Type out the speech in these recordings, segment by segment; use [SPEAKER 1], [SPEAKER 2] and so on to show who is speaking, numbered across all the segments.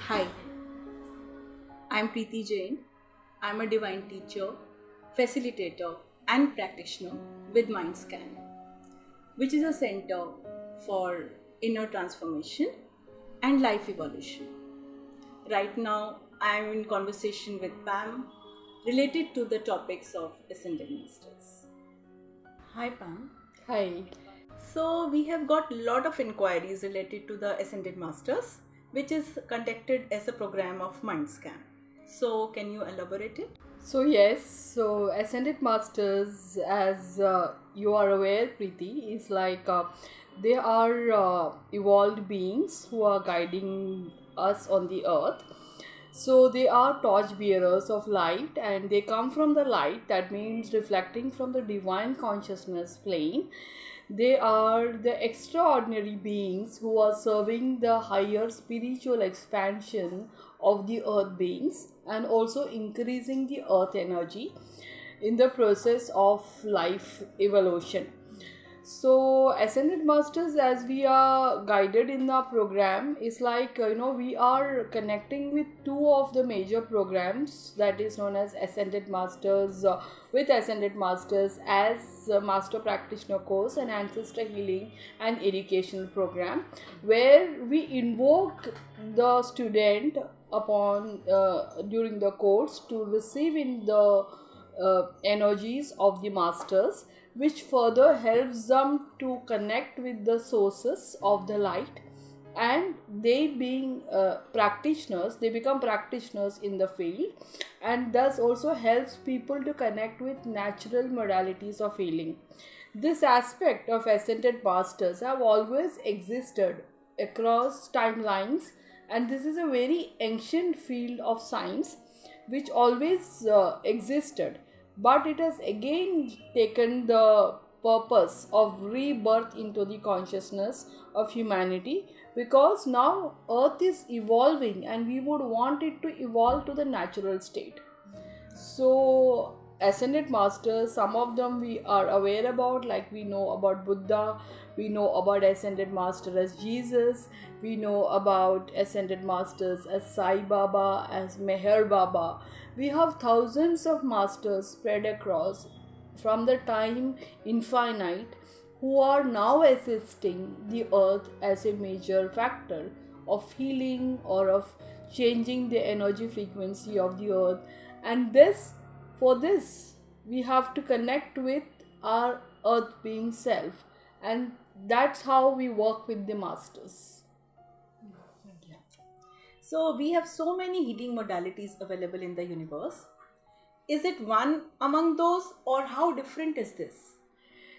[SPEAKER 1] Hi, I'm Preeti Jain. I'm a divine teacher, facilitator, and practitioner with MindScan, which is a center for inner transformation and life evolution. Right now, I'm in conversation with Pam related to the topics of Ascended Masters. Hi, Pam.
[SPEAKER 2] Hi.
[SPEAKER 1] So, we have got a lot of inquiries related to the Ascended Masters, which is conducted as a program of MindScan. So, can you elaborate it?
[SPEAKER 2] So Ascended Masters, as you are aware, Preeti, is they are evolved beings who are guiding us on the earth. So they are torch bearers of light and they come from the light, that means reflecting from the divine consciousness plane. They are the extraordinary beings who are serving the higher spiritual expansion of the earth beings and also increasing the earth energy in the process of life evolution. So, Ascended Masters, as we are guided in the program, is we are connecting with two of the major programs that is known as Ascended Masters, with Ascended Masters as Master Practitioner course and Ancestor Healing and Educational program, where we invoke the student upon during the course to receive in the energies of the masters, which further helps them to connect with the sources of the light, and they being practitioners, they become practitioners in the field, and thus also helps people to connect with natural modalities of healing. This aspect of ascended masters have always existed across timelines, and this is a very ancient field of science which always existed, but it has again taken the purpose of rebirth into the consciousness of humanity, because now earth is evolving and we would want it to evolve to the natural state. So ascended masters, some of them we are aware about, like we know about Buddha, we know about ascended master as Jesus, we know about ascended masters as Sai Baba, as Meher Baba. We have thousands of masters spread across from the time infinite, who are now assisting the earth as a major factor of healing or of changing the energy frequency of the earth. And this, we have to connect with our earth being self, and that's how we work with the masters.
[SPEAKER 1] So, we have so many healing modalities available in the universe. Is it one among those, or how different is this?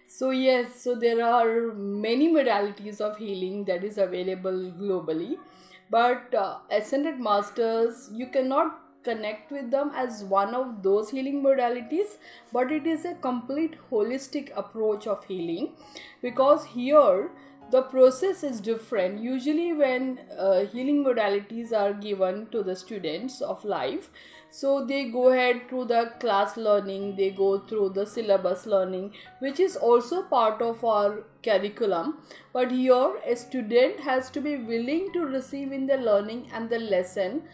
[SPEAKER 2] So there are many modalities of healing that is available globally, but ascended masters, you cannot connect with them as one of those healing modalities, but it is a complete holistic approach of healing, because here the process is different. Usually when healing modalities are given to the students of life, so they go ahead through the class learning, they go through the syllabus learning, which is also part of our curriculum. But here a student has to be willing to receive in the learning and the lesson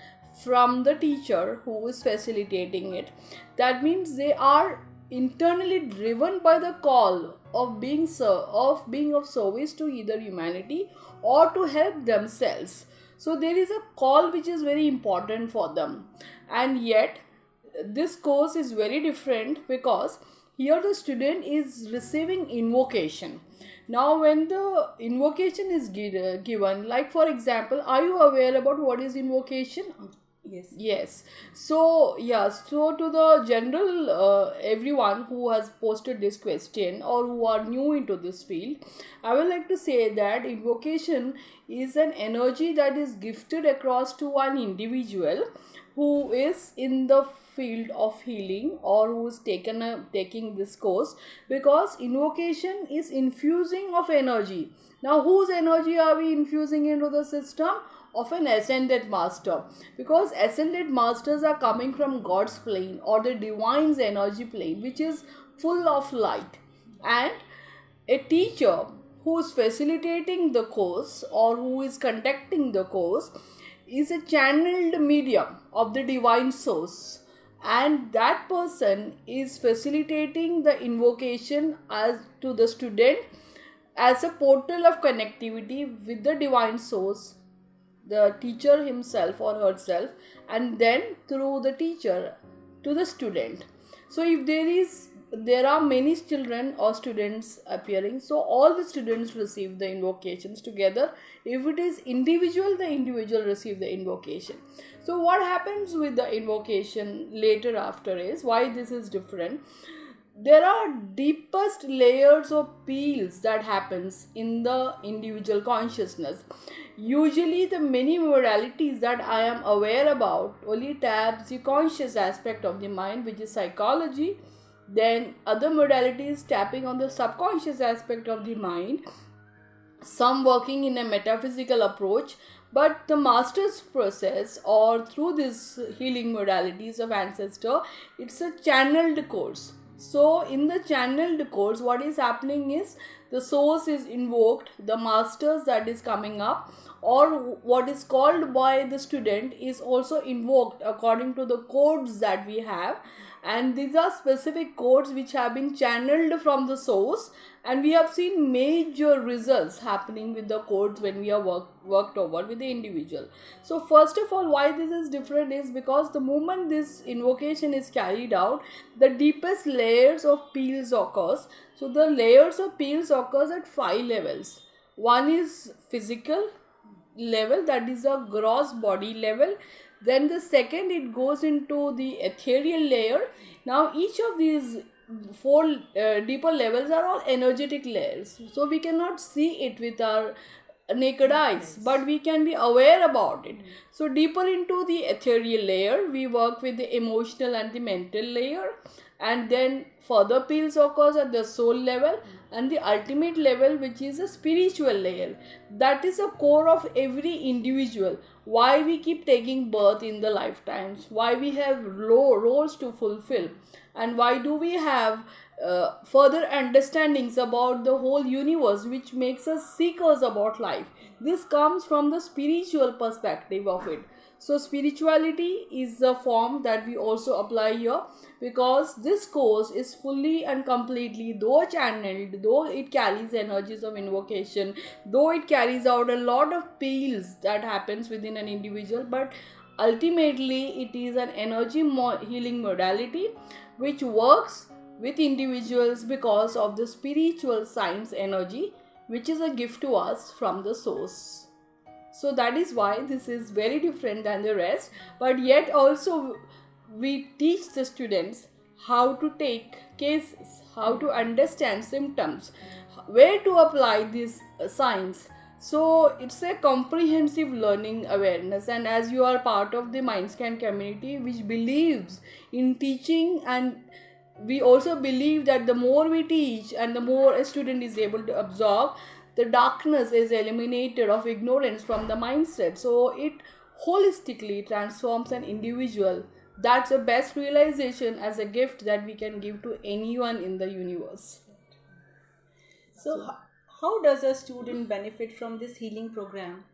[SPEAKER 2] from the teacher who is facilitating it. That means they are internally driven by the call of being of service to either humanity or to help themselves. So there is a call which is very important for them, and yet this course is very different, because here the student is receiving invocation. Now when the invocation is given, like for example, are you aware about what is invocation?
[SPEAKER 1] Yes.
[SPEAKER 2] Yes. So, yeah, so to the general everyone who has posted this question or who are new into this field, I would like to say that invocation is an energy that is gifted across to one individual who is in the field of healing or who is taking this course, because invocation is infusing of energy. Now whose energy are we infusing into the system? Of an ascended master, because ascended masters are coming from God's plane or the divine's energy plane, which is full of light. And a teacher who is facilitating the course or who is conducting the course is a channeled medium of the divine source, and that person is facilitating the invocation as to the student as a portal of connectivity with the divine source, the teacher himself or herself, and then through the teacher to the student. So if there are many children or students appearing, so all the students receive the invocations together. If it is individual, the individual receive the invocation. So what happens with the invocation later after is why this is different. There are deepest layers of peels that happens in the individual consciousness. Usually the many modalities that I am aware about only taps the conscious aspect of the mind, which is psychology. Then other modalities tapping on the subconscious aspect of the mind, some working in a metaphysical approach. But the master's process, or through this healing modalities of ancestor, it's a channeled course. So in the channeled course, what is happening is the source is invoked, the masters that is coming up, or what is called by the student is also invoked according to the codes that we have. And these are specific codes which have been channeled from the source, and we have seen major results happening with the codes when we are worked over with the individual. So first of all, why this is different is because the moment this invocation is carried out, the deepest layers of peels occurs. So the layers of peels occurs at 5 levels. One is physical level, that is a gross body level. Then the second, it goes into the ethereal layer. Now each of these 4 deeper levels are all energetic layers, so we cannot see it with our naked eyes, but we can be aware about it. So deeper into the ethereal layer, we work with the emotional and the mental layer, and then further peels occurs at the soul level, and the ultimate level, which is a spiritual layer. That is a core of every individual. Why we keep taking birth in the lifetimes, why we have roles to fulfill, and why do we have further understandings about the whole universe, which makes us seekers about life. This comes from the spiritual perspective of it. So spirituality is the form that we also apply here, because this course is fully and completely, though channeled, though it carries energies of invocation, though it carries out a lot of peels that happens within an individual, but ultimately it is an energy healing modality which works with individuals because of the spiritual science energy, which is a gift to us from the source. So that is why this is very different than the rest, but yet also we teach the students how to take cases, how to understand symptoms, where to apply this science. So it's a comprehensive learning awareness, and as you are part of the Mindscan community which believes in teaching, and we also believe that the more we teach and the more a student is able to absorb, the darkness is eliminated of ignorance from the mindset. So it holistically transforms an individual. That's the best realization as a gift that we can give to anyone in the universe.
[SPEAKER 1] So, how does a student benefit from this healing program,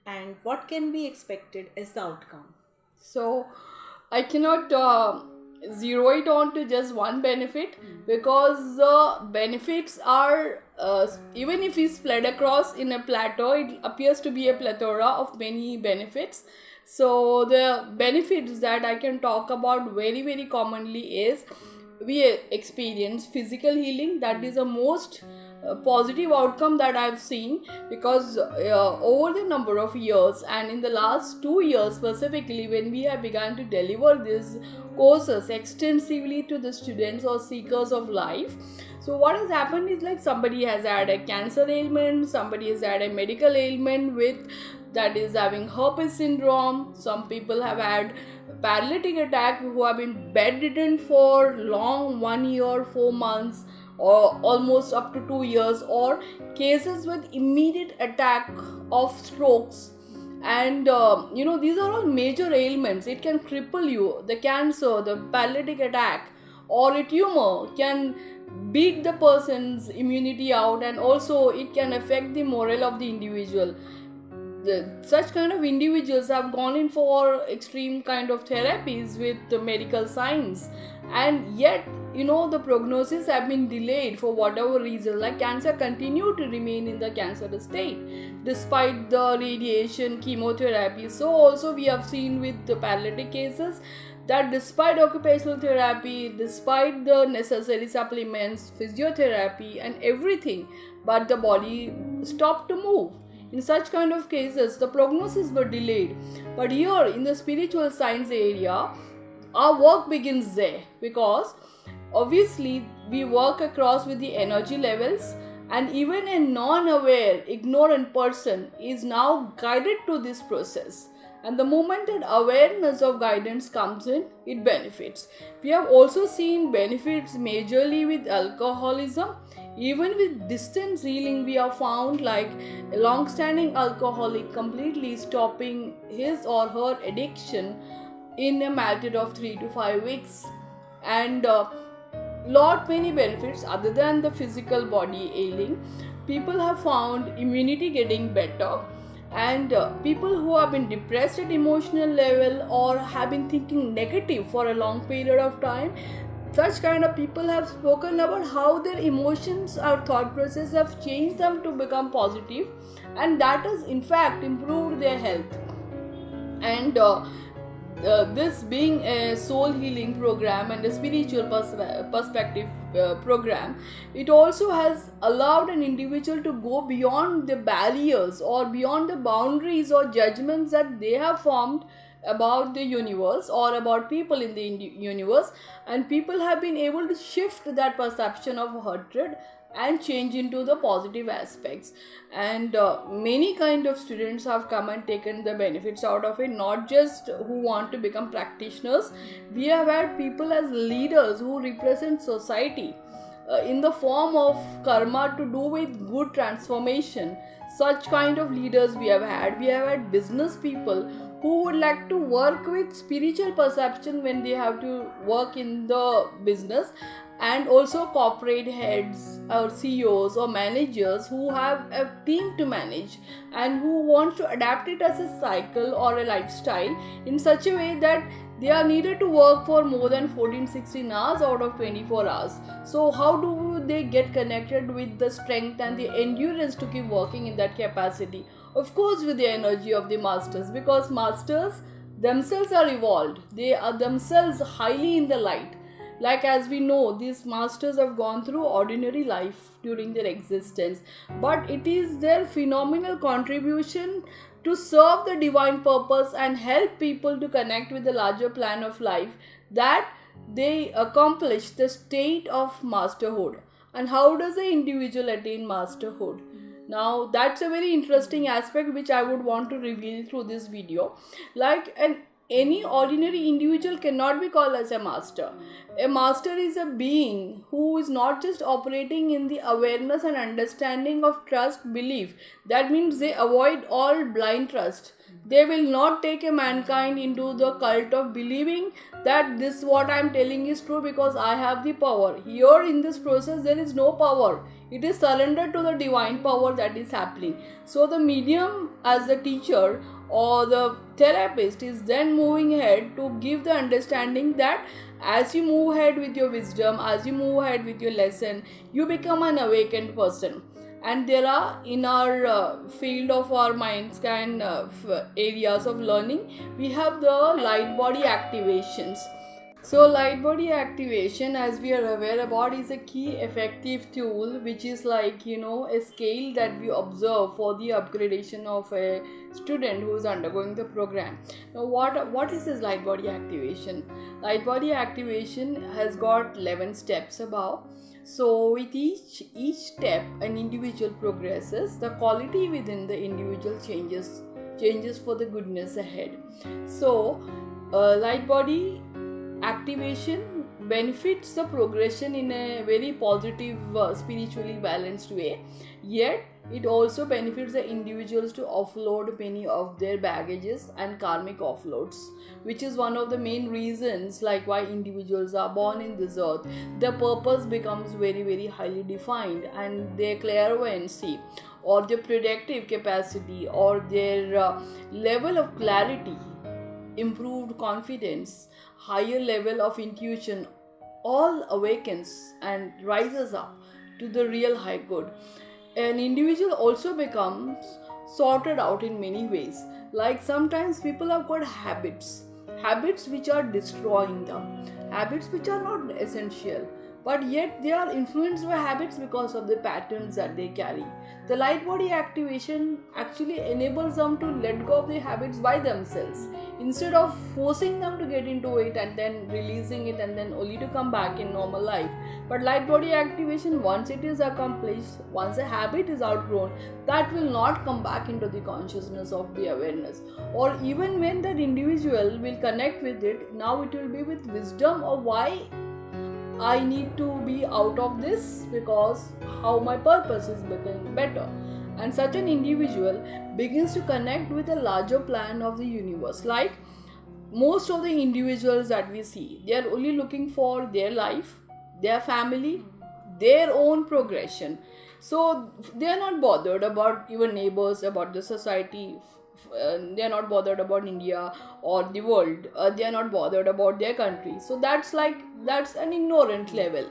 [SPEAKER 1] and what can be expected as the outcome?
[SPEAKER 2] So I cannot zero it on to just one benefit, because the benefits are even if we spread across in a plateau, it appears to be a plethora of many benefits. So the benefits that I can talk about very very commonly is we experience physical healing. That is the most positive outcome that I've seen, because over the number of years, and in the last 2 years specifically, when we have begun to deliver these courses extensively to the students or seekers of life, so what has happened is, like, somebody has had a cancer ailment, somebody has had a medical ailment with that is having herpes syndrome, some people have had paralytic attack who have been bedridden for long 1 year 4 months or almost up to 2 years, or cases with immediate attack of strokes. And these are all major ailments. It can cripple you. The cancer, the paralytic attack, or a tumor can beat the person's immunity out, and also it can affect the morale of the individual. such kind of individuals have gone in for extreme kind of therapies with the medical science, and yet the prognosis have been delayed for whatever reason, like cancer continue to remain in the cancerous state despite the radiation, chemotherapy. So also we have seen with the paralytic cases that despite occupational therapy, despite the necessary supplements, physiotherapy and everything, but the body stopped to move. In such kind of cases, the prognosis were delayed. But here in the spiritual science area, our work begins there, because obviously we work across with the energy levels, and even a non-aware, ignorant person is now guided to this process. And the moment that awareness of guidance comes in, it benefits. We have also seen benefits majorly with alcoholism. Even with distance healing, we have found like a long-standing alcoholic completely stopping his or her addiction in a matter of 3 to 5 weeks. And lot many benefits other than the physical body ailing. People have found immunity getting better, and people who have been depressed at emotional level or have been thinking negative for a long period of time, such kind of people have spoken about how their emotions or thought process have changed them to become positive, and that has in fact improved their health. And this being a soul healing program and a spiritual perspective program, it also has allowed an individual to go beyond the barriers or beyond the boundaries or judgments that they have formed about the universe or about people in the universe, and people have been able to shift that perception of hatred and change into the positive aspects. And many kind of students have come and taken the benefits out of it, not just who want to become practitioners. We have had people as leaders who represent society in the form of karma to do with good transformation. Such kind of leaders we have had business people who would like to work with spiritual perception when they have to work in the business, and also corporate heads or CEOs or managers who have a team to manage and who want to adapt it as a cycle or a lifestyle in such a way that they are needed to work for more than 14-16 hours out of 24 hours. So how do they get connected with the strength and the endurance to keep working in that capacity? Of course, with the energy of the masters, because masters themselves are evolved. They are themselves highly in the light. Like as we know, these masters have gone through ordinary life during their existence, but it is their phenomenal contribution to serve the divine purpose and help people to connect with the larger plan of life that they accomplish the state of masterhood. And how does the individual attain masterhood? Now that's a very interesting aspect which I would want to reveal through this video. Any ordinary individual cannot be called as a master. A master is a being who is not just operating in the awareness and understanding of trust, belief. That means they avoid all blind trust. They will not take a mankind into the cult of believing that this what I am telling is true because I have the power. Here in this process there is no power. It is surrendered to the divine power that is happening. So the medium as the teacher or the therapist is then moving ahead to give the understanding that as you move ahead with your wisdom, as you move ahead with your lesson, you become an awakened person. And there are in our field of our mind scan areas of learning, we have the light body activations. So light body activation, as we are aware about, is a key effective tool which is like a scale that we observe for the upgradation of a student who is undergoing the program. Now what is this light body activation? Light body activation has got 11 steps above. So with each step an individual progresses, the quality within the individual changes for the goodness ahead. So light body activation benefits the progression in a very positive, spiritually balanced way. Yet it also benefits the individuals to offload many of their baggages and karmic offloads, which is one of the main reasons like why individuals are born in this earth. Their purpose becomes very, very highly defined, and their clairvoyancy or their predictive capacity or their level of clarity, improved confidence, higher level of intuition, all awakens and rises up to the real high good. An individual also becomes sorted out in many ways. Like sometimes people have got habits which are destroying them, habits which are not essential, but yet they are influenced by habits because of the patterns that they carry. The light body activation actually enables them to let go of the habits by themselves instead of forcing them to get into it and then releasing it and then only to come back in normal life. But light body activation, once it is accomplished, once a habit is outgrown, that will not come back into the consciousness of the awareness. Or even when that individual will connect with it, now it will be with wisdom of why I need to be out of this, because how my purpose is becoming better. And such an individual begins to connect with a larger plan of the universe. Like most of the individuals that we see, they are only looking for their life, their family, their own progression. So they are not bothered about even neighbors, about the society. They are not bothered about India or the world. They are not bothered about their country. So that's an ignorant level.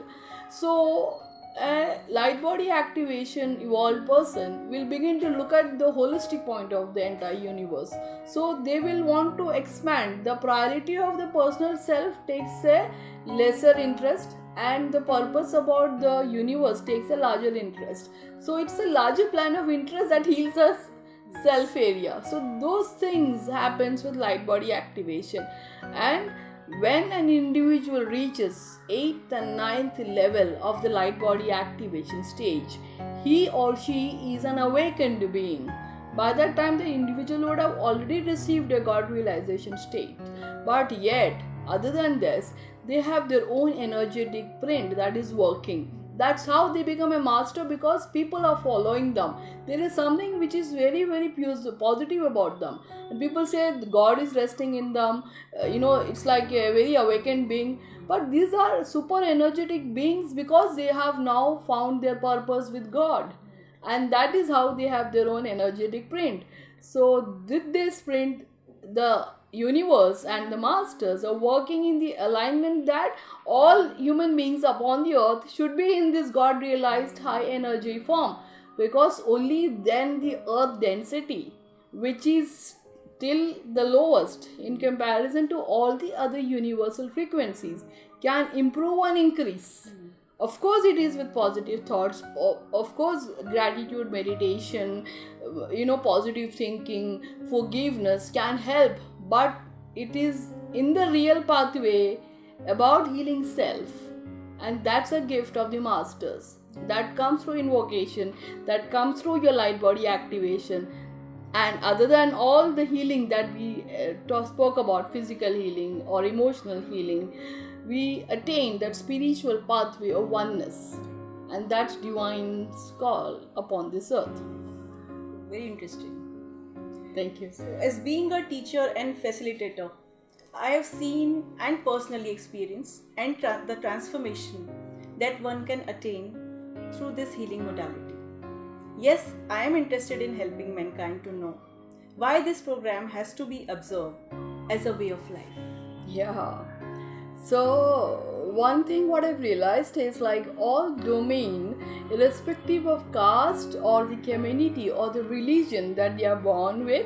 [SPEAKER 2] So a light body activation evolved person will begin to look at the holistic point of the entire universe. So they will want to expand. The priority of the personal self takes a lesser interest, and the purpose about the universe takes a larger interest. So it's a larger plan of interest that heals us self area. So those things happens with light body activation. And when an individual reaches 8th and 9th level of the light body activation stage, he or she is an awakened being. By that time the individual would have already received a God realization state. But yet, other than this, they have their own energetic print that is working. That's how they become a master, because people are following them. There is something which is very, very positive about them. And people say God is resting in them. It's like a very awakened being. But these are super energetic beings because they have now found their purpose with God. And that is how they have their own energetic print. So with this print, the universe and the masters are working in the alignment that all human beings upon the earth should be in this God realized high energy form, because only then the earth density, which is still the lowest in comparison to all the other universal frequencies, can improve and increase. Of course, it is with positive thoughts. Of course, gratitude, meditation, positive thinking, forgiveness can help. But it is in the real pathway about healing self. And that's a gift of the masters. That comes through invocation, that comes through your light body activation. And other than all the healing that we spoke about, physical healing or emotional healing, we attain that spiritual pathway of oneness. And that's divine's call upon this earth.
[SPEAKER 1] Very interesting.
[SPEAKER 2] Thank you.
[SPEAKER 1] So, as being a teacher and facilitator, I have seen and personally experienced the transformation that one can attain through this healing modality. Yes, I am interested in helping mankind to know why this program has to be observed as a way of life.
[SPEAKER 2] Yeah. So one thing what I've realized is like all domain, irrespective of caste or the community or the religion that they are born with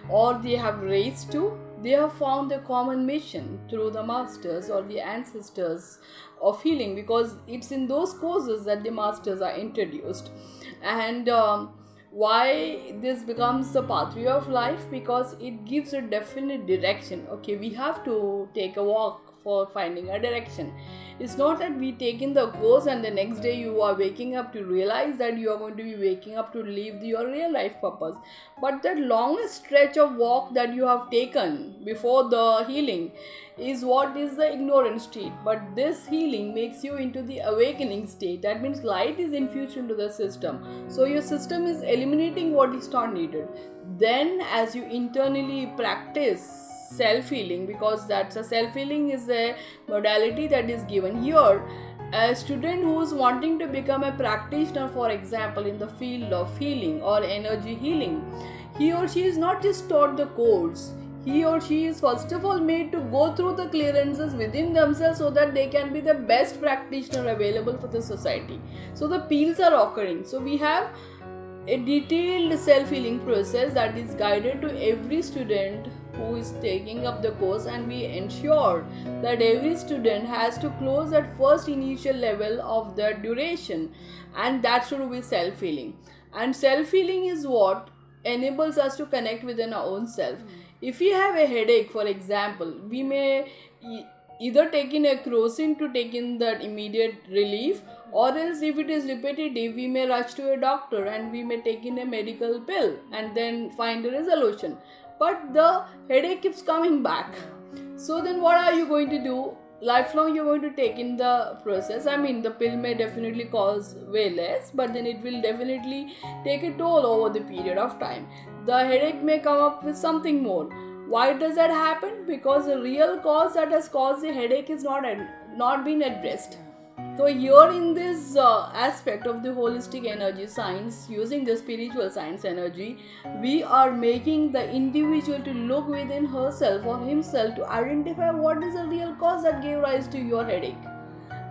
[SPEAKER 2] or they have raised to, they have found a common mission through the masters or the ancestors of healing, because it's in those courses that the masters are introduced. And why this becomes the pathway of life? Because it gives a definite direction. Okay, we have to take a walk for finding a direction. It's not that we take in the course and the next day you are waking up to realize that you are going to be waking up to live your real life purpose. But that longest stretch of walk that you have taken before the healing is what is the ignorant state. But this healing makes you into the awakening state. That means light is infused into the system. So your system is eliminating what is not needed. Then as you internally practice self-healing, because that's a self-healing is a modality that is given here. A student who is wanting to become a practitioner, for example, in the field of healing or energy healing, he or she is not just taught the course. He or she is first of all made to go through the clearances within themselves so that they can be the best practitioner available for the society. So the peels are occurring. So we have a detailed self-healing process that is guided to every student who is taking up the course, and we ensure that every student has to close that first initial level of the duration, and that should be self-healing. And self-healing is what enables us to connect within our own self. If we have a headache, for example, we may either take in a crocin to take in that immediate relief, or else if it is repetitive, we may rush to a doctor and we may take in a medical pill and then find a resolution. But the headache keeps coming back. So then what are you going to do? Lifelong you're going to take in the process. I mean, the pill may definitely cause way less, but then it will definitely take a toll over the period of time. The headache may come up with something more. Why does that happen? Because the real cause that has caused the headache is not been addressed. So here in this aspect of the holistic energy science, using the spiritual science energy, we are making the individual to look within herself or himself to identify what is the real cause that gave rise to your headache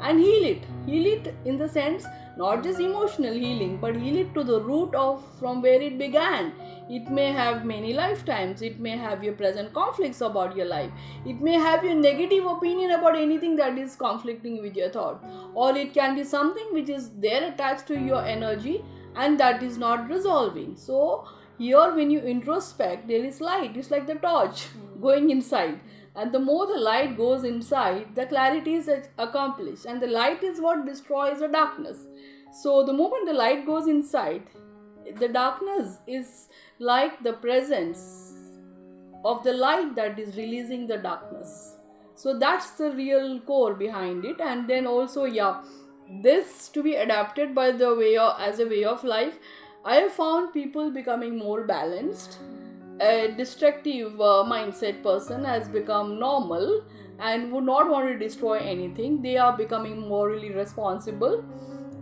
[SPEAKER 2] and heal it. Heal it in the sense not just emotional healing, but heal it to the root of from where it began. It may have many lifetimes. It may have your present conflicts about your life. It may have your negative opinion about anything that is conflicting with your thought. Or it can be something which is there attached to your energy and that is not resolving. So here when you introspect, there is light. It's like the torch going inside. And the more the light goes inside, the clarity is accomplished. And the light is what destroys the darkness. So the moment the light goes inside, the darkness is like the presence of the light that is releasing the darkness. So that's the real core behind it. And then also, this to be adapted by the way as a way of life, I have found people becoming more balanced. A destructive mindset person has become normal and would not want to destroy anything. They are becoming morally responsible.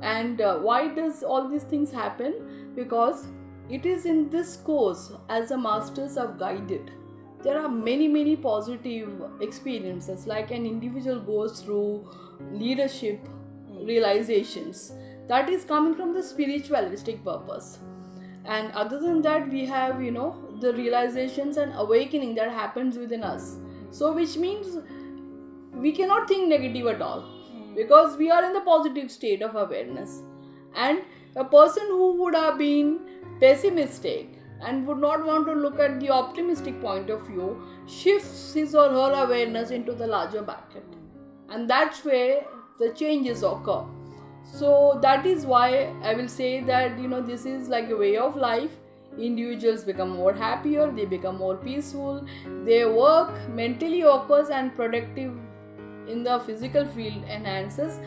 [SPEAKER 2] And why does all these things happen? Because it is in this course, as the masters have guided, there are many positive experiences, like an individual goes through leadership realizations that is coming from the spiritualistic purpose. And other than that, we have the realizations and awakening that happens within us. So which means we cannot think negative at all, because we are in the positive state of awareness. And a person who would have been pessimistic and would not want to look at the optimistic point of view shifts his or her awareness into the larger bracket, and that's where the changes occur. So that is why I will say that this is like a way of life. Individuals become more happier, they become more peaceful, their work mentally occurs and productive in the physical field enhances.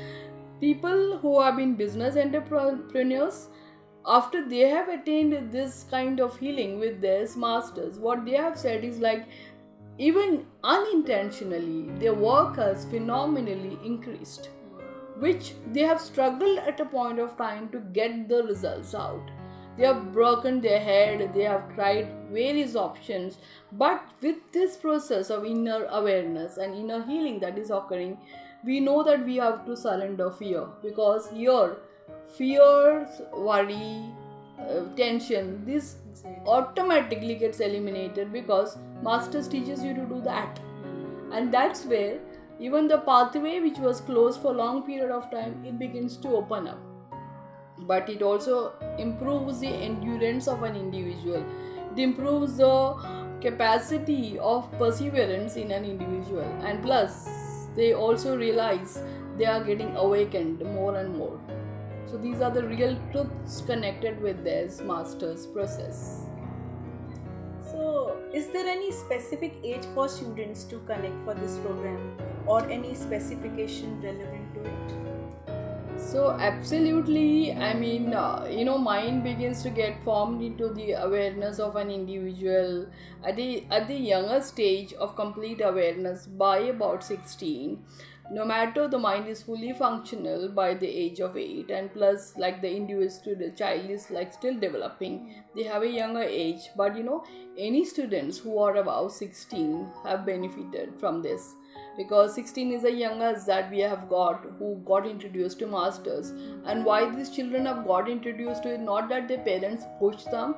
[SPEAKER 2] People who have been business entrepreneurs, after they have attained this kind of healing with their masters, what they have said is like, even unintentionally, their work has phenomenally increased, which they have struggled at a point of time to get the results out. They have broken their head, they have tried various options, but with this process of inner awareness and inner healing that is occurring, we know that we have to surrender fear, because here, fear, worry, tension, this automatically gets eliminated because Masters teaches you to do that. And that's where even the pathway which was closed for a long period of time, it begins to open up. But it also improves the endurance of an individual. It improves the capacity of perseverance in an individual. And plus, they also realize they are getting awakened more and more. So these are the real truths connected with this master's process.
[SPEAKER 1] So, is there any specific age for students to connect for this program or any specification relevant to it?
[SPEAKER 2] So absolutely, I mean, mind begins to get formed into the awareness of an individual at the younger stage of complete awareness by about 16. No matter the mind is fully functional by the age of 8, and plus, like the individual, the child is like still developing. They have a younger age, but any students who are above 16 have benefited from this, because 16 is the youngest that we have got who got introduced to masters. And why these children have got introduced to it, not that their parents pushed them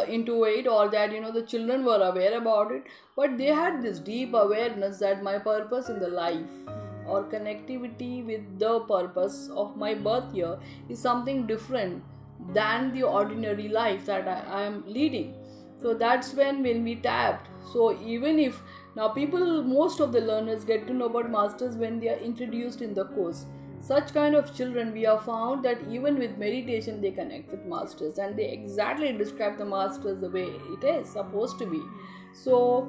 [SPEAKER 2] into it, or that the children were aware about it, but they had this deep awareness that my purpose in the life or connectivity with the purpose of my birth year is something different than the ordinary life that I am leading. So that's when we tapped. So even if now people, most of the learners get to know about masters when they are introduced in the course, such kind of children, we have found that even with meditation they connect with masters, and they exactly describe the masters the way it is supposed to be. So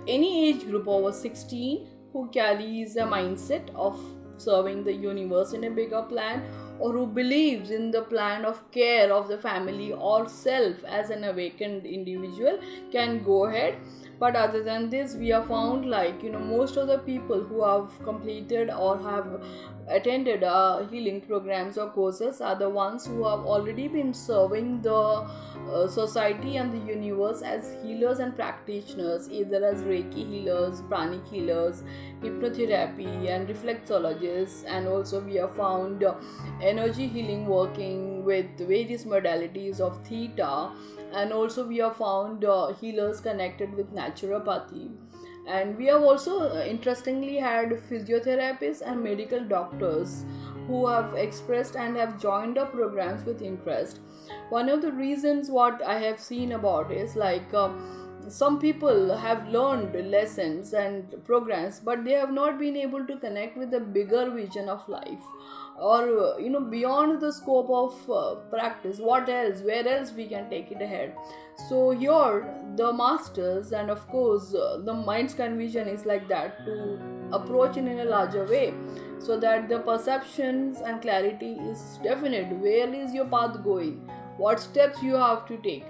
[SPEAKER 2] any age group over 16 who carries a mindset of serving the universe in a bigger plan, or who believes in the plan of care of the family or self as an awakened individual, can go ahead. But other than this, we have found most of the people who have completed or have attended healing programs or courses are the ones who have already been serving the society and the universe as healers and practitioners, either as Reiki healers, pranic healers, hypnotherapy and reflexologists. And also we have found energy healing working with various modalities of theta. And also we have found healers connected with naturopathy. And we have also interestingly had physiotherapists and medical doctors who have expressed and have joined our programs with interest. One of the reasons what I have seen about is some people have learned lessons and programs, but they have not been able to connect with the bigger vision of life, or beyond the scope of practice. What else, where else we can take it ahead? So here the masters and of course the mind scan vision is like that, to approach it in a larger way, so that the perceptions and clarity is definite. Where is your path going, what steps you have to take?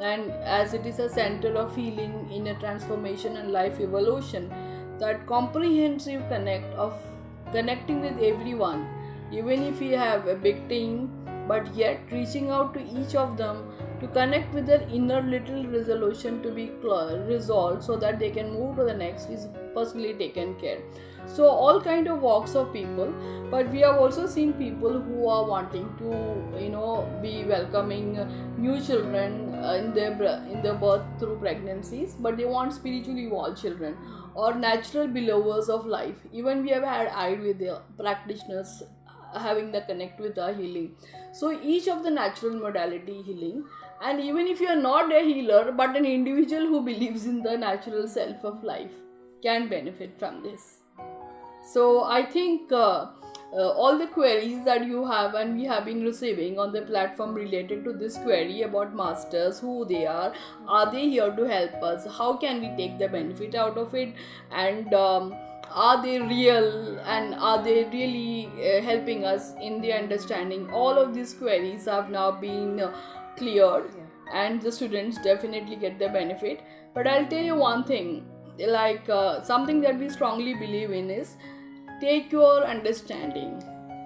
[SPEAKER 2] And as it is a center of healing, inner transformation and life evolution, that comprehensive connect of connecting with everyone, even if you have a big team, but yet reaching out to each of them to connect with their inner little resolution to be resolved, so that they can move to the next is personally taken care. So all kind of walks of people, but we have also seen people who are wanting to be welcoming new children in their birth through pregnancies, but they want spiritually evolved children or natural belovers of life. Even we have had Ayurveda practitioners having the connect with our healing. So each of the natural modality healing, and even if you are not a healer but an individual who believes in the natural self of life, can benefit from this. So I think all the queries that you have and we have been receiving on the platform related to this query about masters, who they are they here to help us, how can we take the benefit out of it, and are they real, and are they really helping us in the understanding? All of these queries have now been cleared, and the students definitely get the benefit. But I'll tell you one thing, something that we strongly believe in is take your understanding,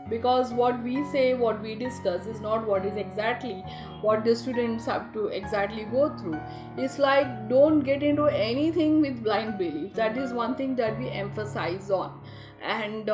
[SPEAKER 2] because what we say, what we discuss is not what is exactly what the students have to exactly go through. It's like, don't get into anything with blind belief. That is one thing that we emphasize on. And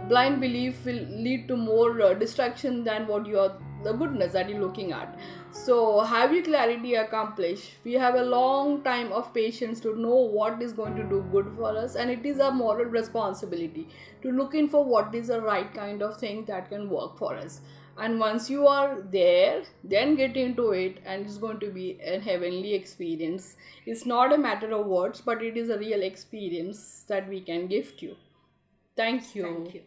[SPEAKER 2] blind belief will lead to more distraction than what you are, the goodness that you're looking at. So have your clarity accomplished. We have a long time of patience to know what is going to do good for us, and it is our moral responsibility to look in for what is the right kind of thing that can work for us. And once you are there, then get into it, and it's going to be a heavenly experience. It's not a matter of words, but it is a real experience that we can gift you. Thank
[SPEAKER 1] Thank
[SPEAKER 2] you.
[SPEAKER 1] you.